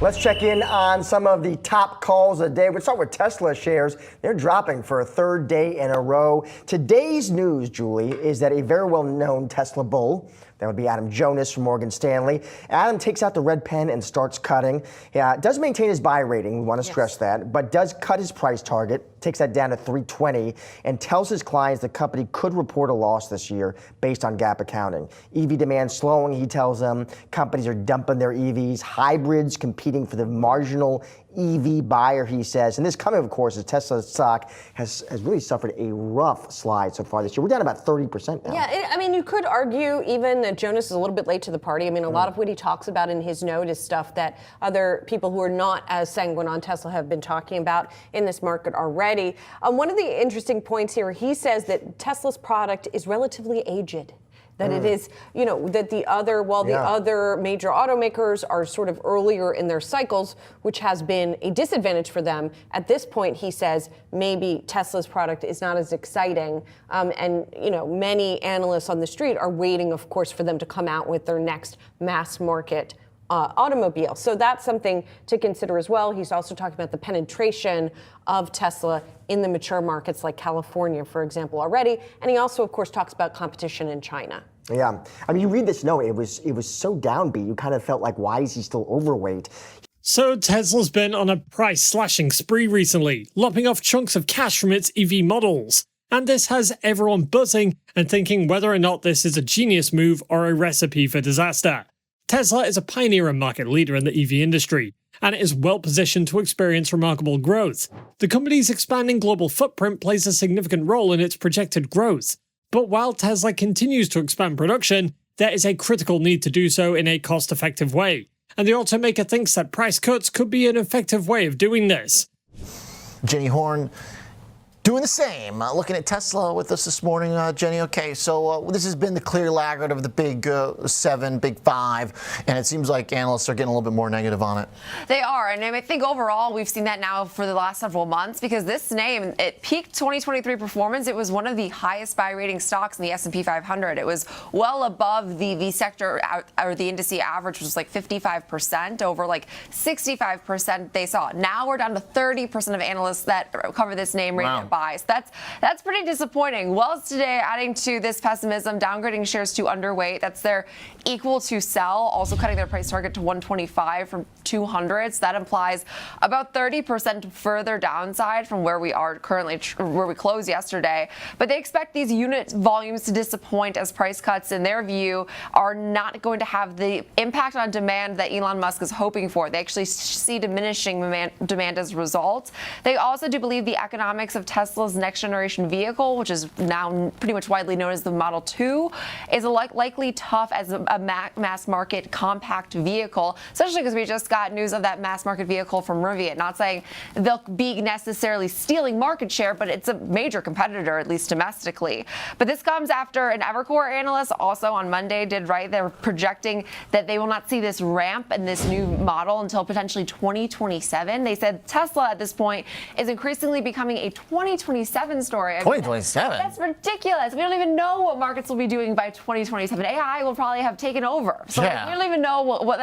Let's check in on some of the top calls of the day. We'll start with Tesla shares. They're dropping for a third day in a row. Today's news, Julie, is that a very well-known Tesla bull, that would be Adam Jonas from Morgan Stanley. Adam takes out the red pen and starts cutting. Does maintain his buy rating, we want to stress that, but does cut his price target, takes that down to 320, and tells his clients the company could report a loss this year based on GAAP accounting. EV demand slowing, he tells them. Companies are dumping their EVs. Hybrids competing for the marginal EV buyer, he says. And this coming, of course, as Tesla stock has really suffered a rough slide so far this year. We're down about 30% now. Yeah, I mean, you could argue even that Jonas is a little bit late to the party. I mean, a lot of what he talks about in his note is stuff that other people who are not as sanguine on Tesla have been talking about in this market already. One of the interesting points here, he says that Tesla's product is relatively aged. That it is, that the other major automakers are sort of earlier in their cycles, which has been a disadvantage for them. At this point, he says, maybe Tesla's product is not as exciting. And many analysts on the street are waiting, of course, for them to come out with their next mass market automobile. So that's something to consider as well. He's also talking about the penetration of Tesla in the mature markets like California, for example, already. And he also, of course, talks about competition in China. Yeah. I mean, you read this note, it was so downbeat. You kind of felt like, why is he still overweight? So Tesla's been on a price slashing spree recently, lopping off chunks of cash from its EV models. And this has everyone buzzing and thinking whether or not this is a genius move or a recipe for disaster. Tesla is a pioneer and market leader in the EV industry, and it is well positioned to experience remarkable growth. The company's expanding global footprint plays a significant role in its projected growth. But while Tesla continues to expand production, there is a critical need to do so in a cost-effective way. And the automaker thinks that price cuts could be an effective way of doing this. Jenny Horn doing the same. Looking at Tesla with us this morning, Jenny. Okay, so this has been the clear laggard of the big seven, big five, and it seems like analysts are getting a little bit more negative on it. They are, and I think overall we've seen that now for the last several months because this name, it peaked 2023 performance. It was one of the highest buy rating stocks in the S&P 500. It was well above the sector or the indice average, which was like 55%, over like 65% they saw. Now we're down to 30% of analysts that cover this name rated buys. That's pretty disappointing. Wells today adding to this pessimism, downgrading shares to underweight. That's their equal to sell, also cutting their price target to 125 from 200. So that implies about 30% further downside from where we are currently, where we closed yesterday. But they expect these unit volumes to disappoint as price cuts, in their view, are not going to have the impact on demand that Elon Musk is hoping for. They actually see diminishing demand as a result. They also do believe the economics of Tesla's next generation vehicle, which is now pretty much widely known as the Model 2, is likely tough as a mass market compact vehicle, especially because we just got news of that mass market vehicle from Rivian. Not saying they'll be necessarily stealing market share, but it's a major competitor, at least domestically. But this comes after an Evercore analyst also on Monday did write, they're projecting that they will not see this ramp and this new model until potentially 2027. They said Tesla at this point is increasingly becoming a 2027 story. 2027? That's ridiculous. We don't even know what markets will be doing by 2027. AI will probably have taken over. So we don't even know what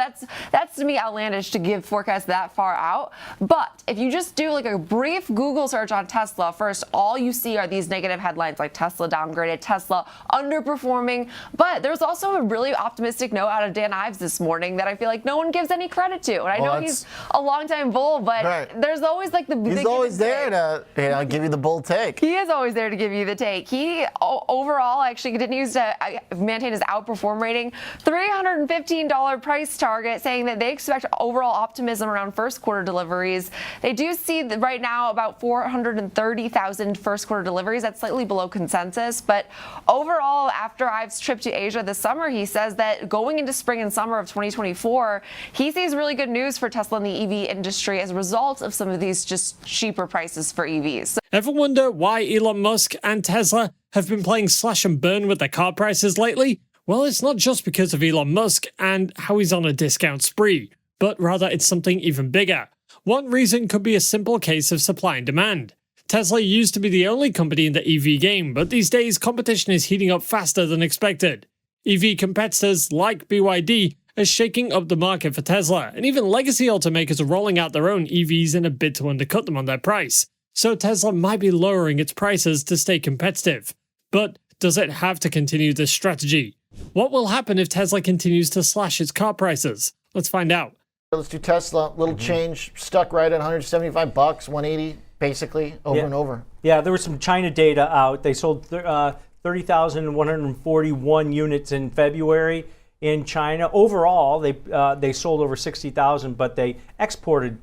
that's to me outlandish to give forecasts that far out. But if you just do like a brief Google search on Tesla, first, all you see are these negative headlines like Tesla downgraded, Tesla underperforming. But there's also a really optimistic note out of Dan Ives this morning that I feel like no one gives any credit to. And I know he's a longtime bull, but there's always like the he's always there to give you the bull take. He is always there to give you the take. He overall actually continues to maintain his outperform rating. $315 price target, saying that they expect overall optimism around first quarter deliveries. They do see right now about 430,000 first quarter deliveries. That's slightly below consensus. But overall, after Ives' trip to Asia this summer, he says that going into spring and summer of 2024, he sees really good news for Tesla and the EV industry as a result of some of these just cheaper prices for EVs. Ever wonder why Elon Musk and Tesla have been playing slash and burn with their car prices lately? Well, it's not just because of Elon Musk and how he's on a discount spree, but rather it's something even bigger. One reason could be a simple case of supply and demand. Tesla used to be the only company in the EV game, but these days competition is heating up faster than expected. EV competitors like BYD are shaking up the market for Tesla, and even legacy automakers are rolling out their own EVs in a bid to undercut them on their price. So Tesla might be lowering its prices to stay competitive. But does it have to continue this strategy? What will happen if Tesla continues to slash its car prices? Let's find out. Let's do Tesla. Little change, stuck right at $175, 180, basically, over and over. Yeah, there was some China data out. They sold 30,141 units in February in China. Overall, they sold over 60,000, but they exported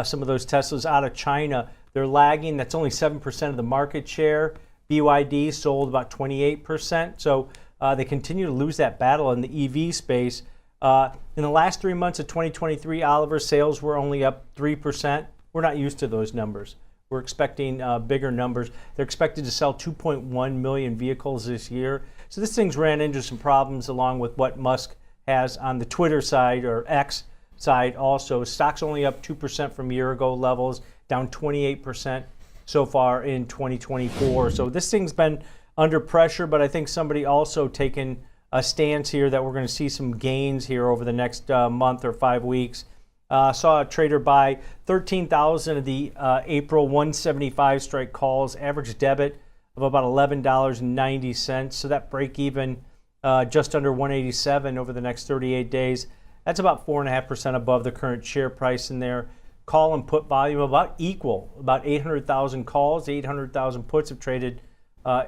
some of those Teslas out of China. They're lagging. That's only 7% of the market share. BYD sold about 28%. So they continue to lose that battle in the EV space. In the last 3 months of 2023, Oliver, sales were only up 3%. We're not used to those numbers. We're expecting bigger numbers. They're expected to sell 2.1 million vehicles this year. So this thing's ran into some problems along with what Musk has on the Twitter side or X side also. Stock's only up 2% from year ago levels, down 28% so far in 2024. So this thing's been under pressure, but I think somebody also taken a stance here that we're going to see some gains here over the next month or 5 weeks. Saw a trader buy 13,000 of the April 175 strike calls, average debit of about $11.90. So that break even just under 187 over the next 38 days. That's about 4.5% above the current share price in there. Call and put volume about equal, about 800,000 calls, 800,000 puts have traded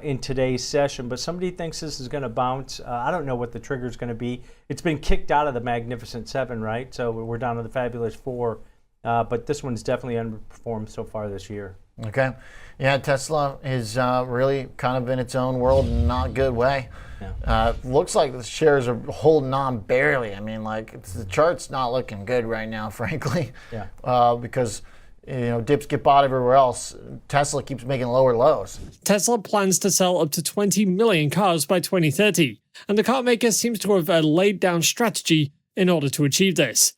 in today's session, but somebody thinks this is going to bounce. I don't know what the trigger is going to be. It's been kicked out of the Magnificent Seven, right? So we're down to the Fabulous Four, but this one's definitely underperformed so far this year. Okay. Yeah, Tesla is really kind of in its own world in a not good way. Yeah. Looks like the shares are holding on barely. I mean, like the chart's not looking good right now, frankly. Yeah. Because dips get bought everywhere else. Tesla keeps making lower lows. Tesla plans to sell up to 20 million cars by 2030, and the car maker seems to have laid down strategy in order to achieve this.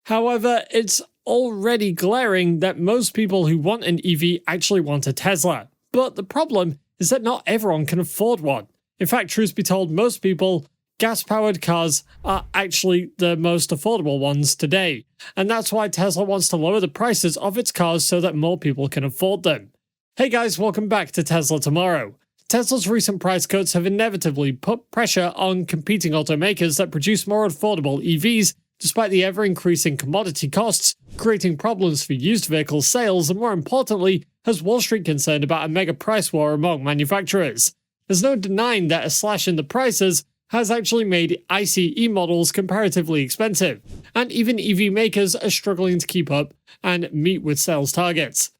However, it's already glaring that most people who want an EV actually want a Tesla. But the problem is that not everyone can afford one. In fact, truth be told, most people, gas-powered cars are actually the most affordable ones today, and that's why Tesla wants to lower the prices of its cars so that more people can afford them. Hey guys, welcome back to Tesla Tomorrow. Tesla's recent price cuts have inevitably put pressure on competing automakers that produce more affordable EVs, despite the ever-increasing commodity costs, creating problems for used vehicle sales, and more importantly, has Wall Street concerned about a mega price war among manufacturers. There's no denying that a slash in the prices has actually made ICE models comparatively expensive, and even EV makers are struggling to keep up and meet with sales targets.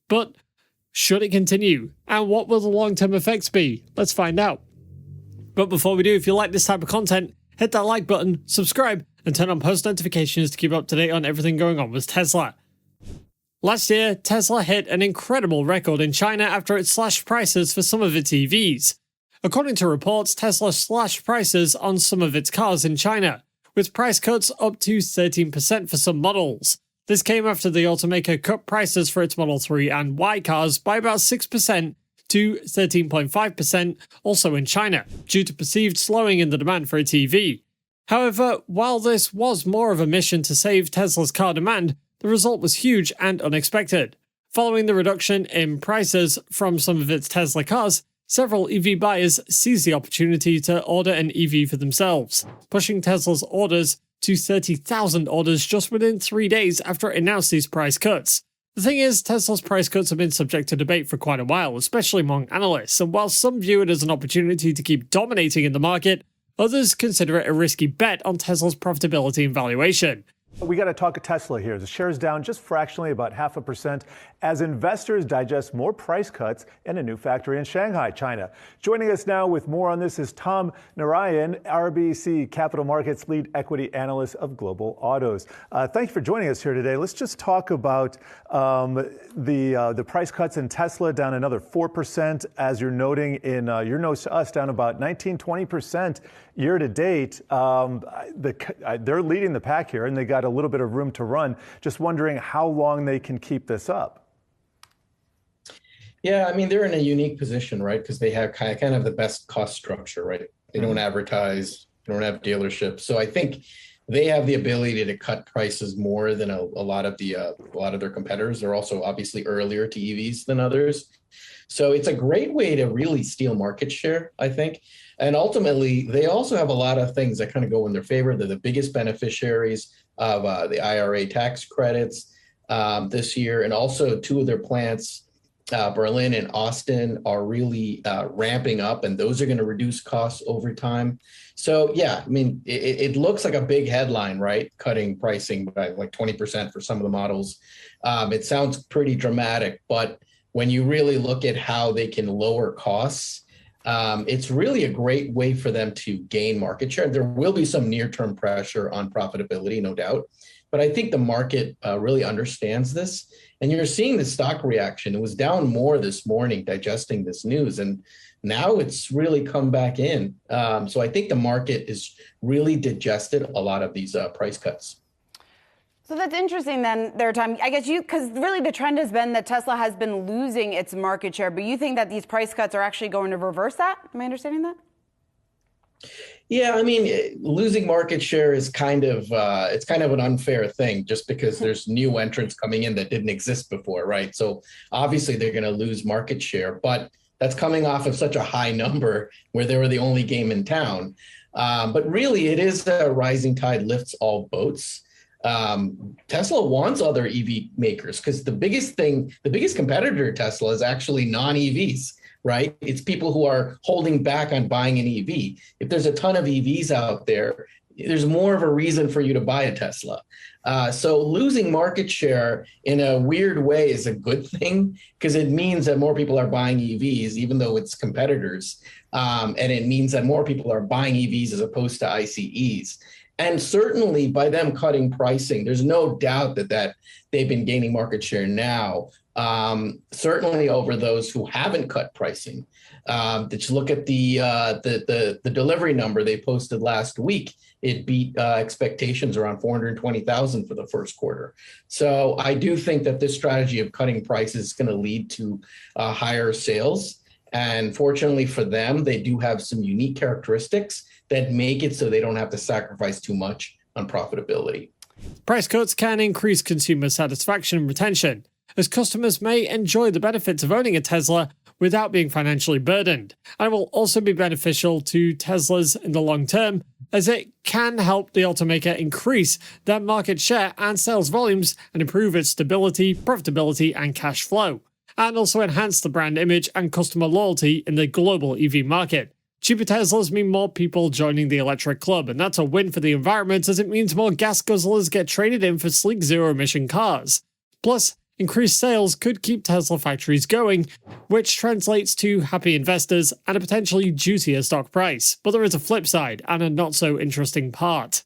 But should it continue? And what will the long-term effects be? Let's find out. But before we do, if you like this type of content, hit that like button, subscribe, and turn on post notifications to keep up to date on everything going on with Tesla. Last year, Tesla hit an incredible record in China after it slashed prices for some of its EVs. According to reports, Tesla slashed prices on some of its cars in China, with price cuts up to 13% for some models. This came after the automaker cut prices for its Model 3 and Y cars by about 6% to 13.5% also in China, due to perceived slowing in the demand for its EV. However, while this was more of a mission to save Tesla's car demand, the result was huge and unexpected. Following the reduction in prices from some of its Tesla cars, several EV buyers seized the opportunity to order an EV for themselves, pushing Tesla's orders to 30,000 orders just within 3 days after it announced these price cuts. The thing is, Tesla's price cuts have been subject to debate for quite a while, especially among analysts, and while some view it as an opportunity to keep dominating in the market, others consider it a risky bet on Tesla's profitability and valuation. We got to talk Tesla here. The shares down just fractionally, about 0.5%, as investors digest more price cuts and a new factory in Shanghai, China. Joining us now with more on this is Tom Narayan, RBC Capital Markets lead equity analyst of Global Autos. Thank you for joining us here today. Let's just talk about the price cuts in Tesla, down another 4%, as you're noting in your notes to us, down about 19-20% year to date. They're leading the pack here, and they got a little bit of room to run. Just wondering how long they can keep this up. Yeah, I mean, they're in a unique position, right? Because they have kind of the best cost structure, right? They don't advertise, they don't have dealerships. So I think they have the ability to cut prices more than a lot of their competitors. They're also obviously earlier to EVs than others. So it's a great way to really steal market share, I think. And ultimately, they also have a lot of things that kind of go in their favor. They're the biggest beneficiaries of the IRA tax credits this year. And also 2 of their plants, Berlin and Austin, are really ramping up, and those are going to reduce costs over time. So, yeah, I mean, it looks like a big headline, right? Cutting pricing by like 20% for some of the models. It sounds pretty dramatic, but when you really look at how they can lower costs, it's really a great way for them to gain market share. There will be some near-term pressure on profitability, no doubt. But I think the market really understands this. And you're seeing the stock reaction. It was down more this morning digesting this news. And now it's really come back in. So I think the market is really digested a lot of these price cuts. So that's interesting then, time. I guess because really the trend has been that Tesla has been losing its market share, but you think that these price cuts are actually going to reverse that? Am I understanding that? Yeah, I mean, losing market share is kind of an unfair thing just because there's new entrants coming in that didn't exist before, right? So obviously they're going to lose market share, but that's coming off of such a high number where they were the only game in town. But really, it is a rising tide lifts all boats. Tesla wants other EV makers because the biggest competitor to Tesla is actually non-EVs. Right? It's people who are holding back on buying an EV. If there's a ton of EVs out there, there's more of a reason for you to buy a Tesla. So losing market share in a weird way is a good thing because it means that more people are buying EVs, even though it's competitors. And it means that more people are buying EVs as opposed to ICEs. And certainly by them cutting pricing, there's no doubt that they've been gaining market share now. Certainly over those who haven't cut pricing. Did you look at the delivery number they posted last week? It beat expectations around 420,000 for the first quarter. So I do think that this strategy of cutting prices is going to lead to higher sales. And fortunately for them, they do have some unique characteristics that make it so they don't have to sacrifice too much on profitability. Price cuts can increase consumer satisfaction and retention, as customers may enjoy the benefits of owning a Tesla without being financially burdened. And it will also be beneficial to Teslas in the long term, as it can help the automaker increase their market share and sales volumes and improve its stability, profitability, and cash flow, and also enhance the brand image and customer loyalty in the global EV market. Cheaper Teslas mean more people joining the electric club, and that's a win for the environment as it means more gas guzzlers get traded in for sleek zero-emission cars. Plus, increased sales could keep Tesla factories going, which translates to happy investors and a potentially juicier stock price. But there is a flip side and a not-so-interesting part.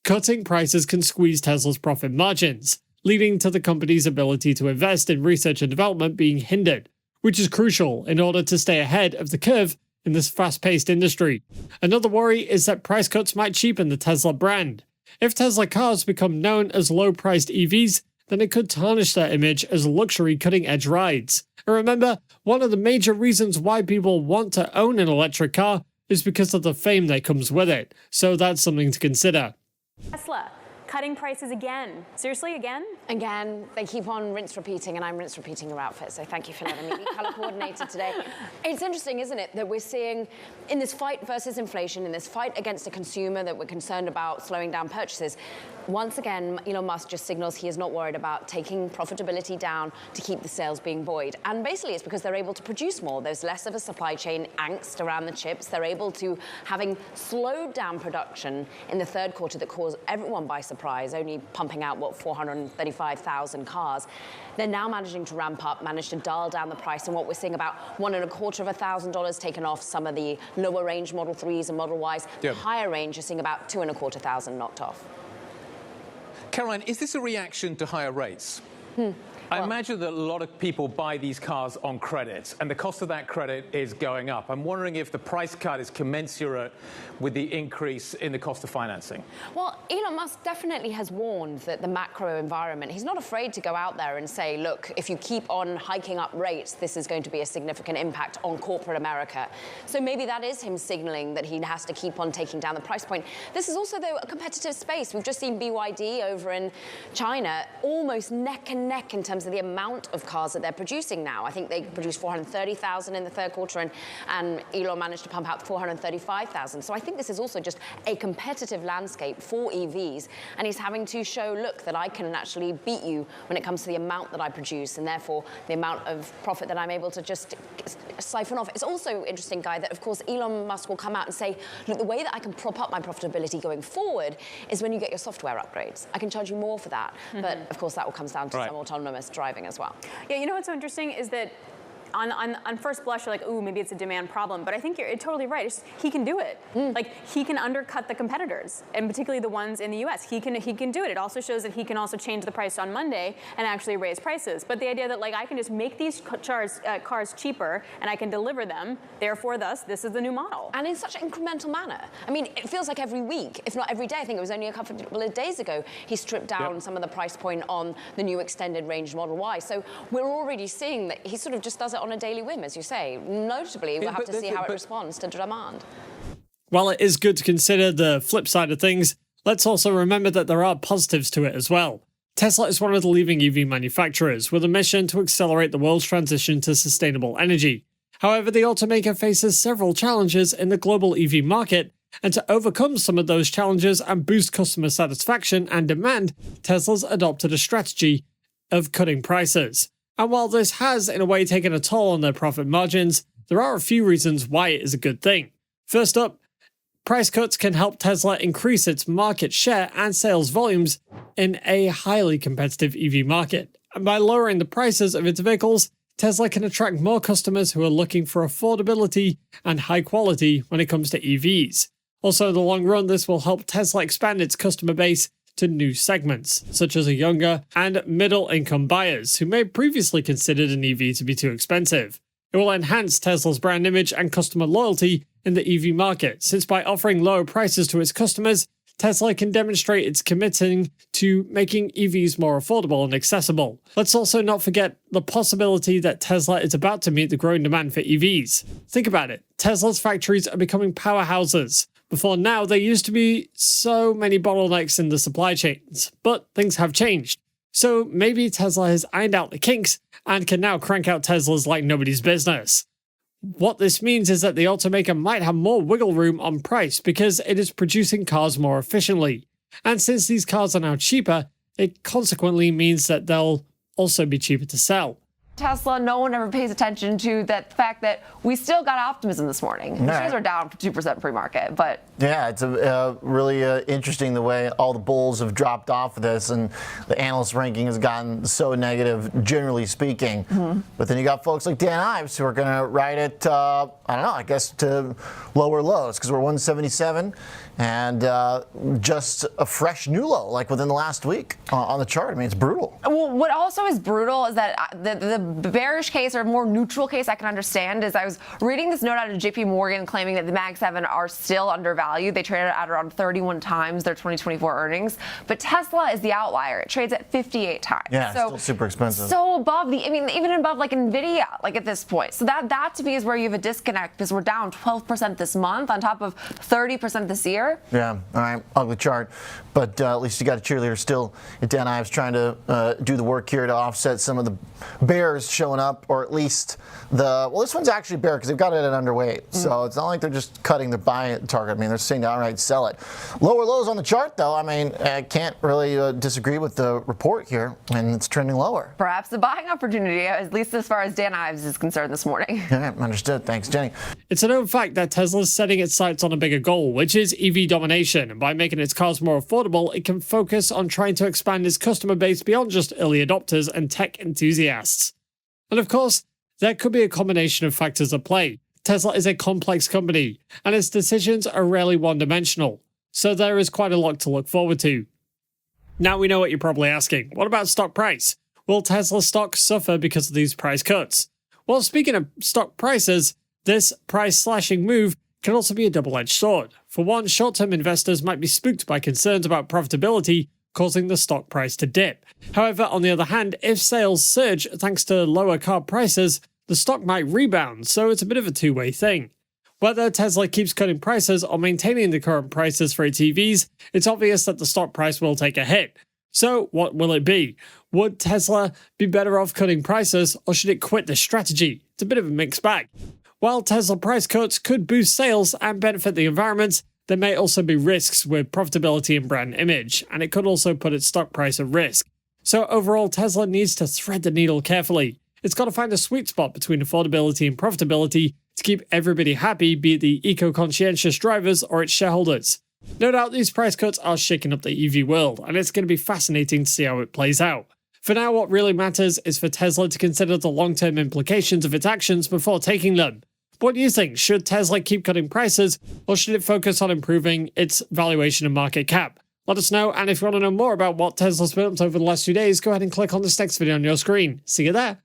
Cutting prices can squeeze Tesla's profit margins, leading to the company's ability to invest in research and development being hindered, which is crucial in order to stay ahead of the curve in this fast-paced industry. Another worry is that price cuts might cheapen the Tesla brand. If Tesla cars become known as low-priced EVs, then it could tarnish their image as luxury cutting-edge rides. And remember, one of the major reasons why people want to own an electric car is because of the fame that comes with it. So that's something to consider. Tesla cutting prices again. Seriously, again? Again, they keep on rinse repeating, and I'm rinse repeating your outfit, so thank you for letting me be color coordinated today. It's interesting, isn't it, that we're seeing in this fight versus inflation, in this fight against a consumer that we're concerned about slowing down purchases, once again, Elon Musk just signals he is not worried about taking profitability down to keep the sales being buoyed. And basically it's because they're able to produce more. There's less of a supply chain angst around the chips. They're able to, having slowed down production in the third quarter that caused everyone by surprise, only pumping out, 435,000 cars. They're now managing to ramp up, manage to dial down the price, and what we're seeing about $1,250 taken off some of the lower range Model 3s and Model Ys. Yep. Higher range, you're seeing about $2,250 knocked off. Caroline, is this a reaction to higher rates? I imagine that a lot of people buy these cars on credit, and the cost of that credit is going up. I'm wondering if the price cut is commensurate with the increase in the cost of financing. Well, Elon Musk definitely has warned that the macro environment, he's not afraid to go out there and say, look, if you keep on hiking up rates, this is going to be a significant impact on corporate America. So maybe that is him signaling that he has to keep on taking down the price point. This is also, though, a competitive space. We've just seen BYD over in China almost neck and neck in terms of the amount of cars that they're producing now. I think they produced 430,000 in the third quarter, and Elon managed to pump out 435,000. So I think this is also just a competitive landscape for EVs, and he's having to show, look, that I can actually beat you when it comes to the amount that I produce, and therefore the amount of profit that I'm able to just siphon off. It's also interesting, Guy, that of course Elon Musk will come out and say, look, the way that I can prop up my profitability going forward is when you get your software upgrades. I can charge you more for that. But of course that all comes down to some autonomous driving as well. Yeah, you know what's so interesting is that on first blush, you're like, ooh, maybe it's a demand problem. But I think you're totally right. It's, he can do it. Like, he can undercut the competitors, and particularly the ones in the US. He can do it. It also shows that he can also change the price on Monday and actually raise prices. But the idea that, like, I can just make these cars cheaper and I can deliver them, therefore, thus, this is the new model. And in such an incremental manner. I mean, it feels like every week, if not every day. I think it was only a couple of days ago, he stripped down some of the price point on the new extended range Model Y. So we're already seeing that he sort of just does it on a daily whim, as you say. Notably, we'll have to see how it responds to demand. While it is good to consider the flip side of things, let's also remember that there are positives to it as well. Tesla is one of the leading EV manufacturers with a mission to accelerate the world's transition to sustainable energy. However, the automaker faces several challenges in the global EV market, and to overcome some of those challenges and boost customer satisfaction and demand, Tesla's adopted a strategy of cutting prices. And while this has, in a way, taken a toll on their profit margins, there are a few reasons why it is a good thing. First up, price cuts can help Tesla increase its market share and sales volumes in a highly competitive EV market. And by lowering the prices of its vehicles, Tesla can attract more customers who are looking for affordability and high quality when it comes to EVs. Also, in the long run, this will help Tesla expand its customer base to new segments, such as younger and middle-income buyers who may have previously considered an EV to be too expensive. It will enhance Tesla's brand image and customer loyalty in the EV market, since by offering lower prices to its customers, Tesla can demonstrate its committing to making EVs more affordable and accessible. Let's also not forget the possibility that Tesla is about to meet the growing demand for EVs. Think about it. Tesla's factories are becoming powerhouses. Before now, there used to be so many bottlenecks in the supply chains, but things have changed. So maybe Tesla has ironed out the kinks and can now crank out Teslas like nobody's business. What this means is that the automaker might have more wiggle room on price because it is producing cars more efficiently. And since these cars are now cheaper, it consequently means that they'll also be cheaper to sell. Tesla, no one ever pays attention to that fact that we still got optimism this morning. The shares are down 2% pre-market, but yeah, it's really interesting the way all the bulls have dropped off of this, and the analyst ranking has gotten so negative, generally speaking. But then you got folks like Dan Ives who are going to ride it, I don't know, I guess to lower lows because we're 177 and just a fresh new low, like within the last week on the chart. I mean, it's brutal. Well, what also is brutal is that the bearish case or more neutral case I can understand is I was reading this note out of JP Morgan claiming that the Mag 7 are still undervalued. They traded at around 31 times their 2024 earnings. But Tesla is the outlier. It trades at 58 times. Yeah, so, still super expensive. So above even above like Nvidia, like at this point. So that to me is where you have a disconnect because we're down 12% this month on top of 30% this year. Yeah, all right, ugly chart. But at least you got a cheerleader still at Dan Ives trying to do the work here to offset some of the bears showing up, or at least this one's actually bear because they've got it at underweight. So it's not like they're just cutting their buy target. I mean, they're saying to outright sell it. Lower lows on the chart, though. I mean, I can't really disagree with the report here, and it's trending lower. Perhaps a buying opportunity, at least as far as Dan Ives is concerned this morning. Yeah, understood. Thanks, Jenny. It's a known fact that Tesla's setting its sights on a bigger goal, which is EV domination. And by making its cars more affordable, it can focus on trying to expand its customer base beyond just early adopters and tech enthusiasts. And of course, there could be a combination of factors at play. Tesla is a complex company, and its decisions are rarely one-dimensional, so there is quite a lot to look forward to. Now we know what you're probably asking. What about stock price? will Tesla stock suffer because of these price cuts? Well, speaking of stock prices, this price slashing move can also be a double-edged sword. For one, short-term investors might be spooked by concerns about profitability, causing the stock price to dip. However, on the other hand, if sales surge thanks to lower car prices, the stock might rebound, so it's a bit of a two-way thing. Whether Tesla keeps cutting prices or maintaining the current prices for its EVs, it's obvious that the stock price will take a hit. So, what will it be? Would Tesla be better off cutting prices, or should it quit this strategy? It's a bit of a mixed bag. While Tesla price cuts could boost sales and benefit the environment, there may also be risks with profitability and brand image, and it could also put its stock price at risk. So overall, Tesla needs to thread the needle carefully. It's got to find a sweet spot between affordability and profitability to keep everybody happy, be it the eco-conscientious drivers or its shareholders. No doubt these price cuts are shaking up the EV world, and it's going to be fascinating to see how it plays out. For now, what really matters is for Tesla to consider the long-term implications of its actions before taking them. What do you think? Should Tesla keep cutting prices, or should it focus on improving its valuation and market cap? Let us know, and if you want to know more about what Tesla's built over the last few days, go ahead and click on this next video on your screen. See you there.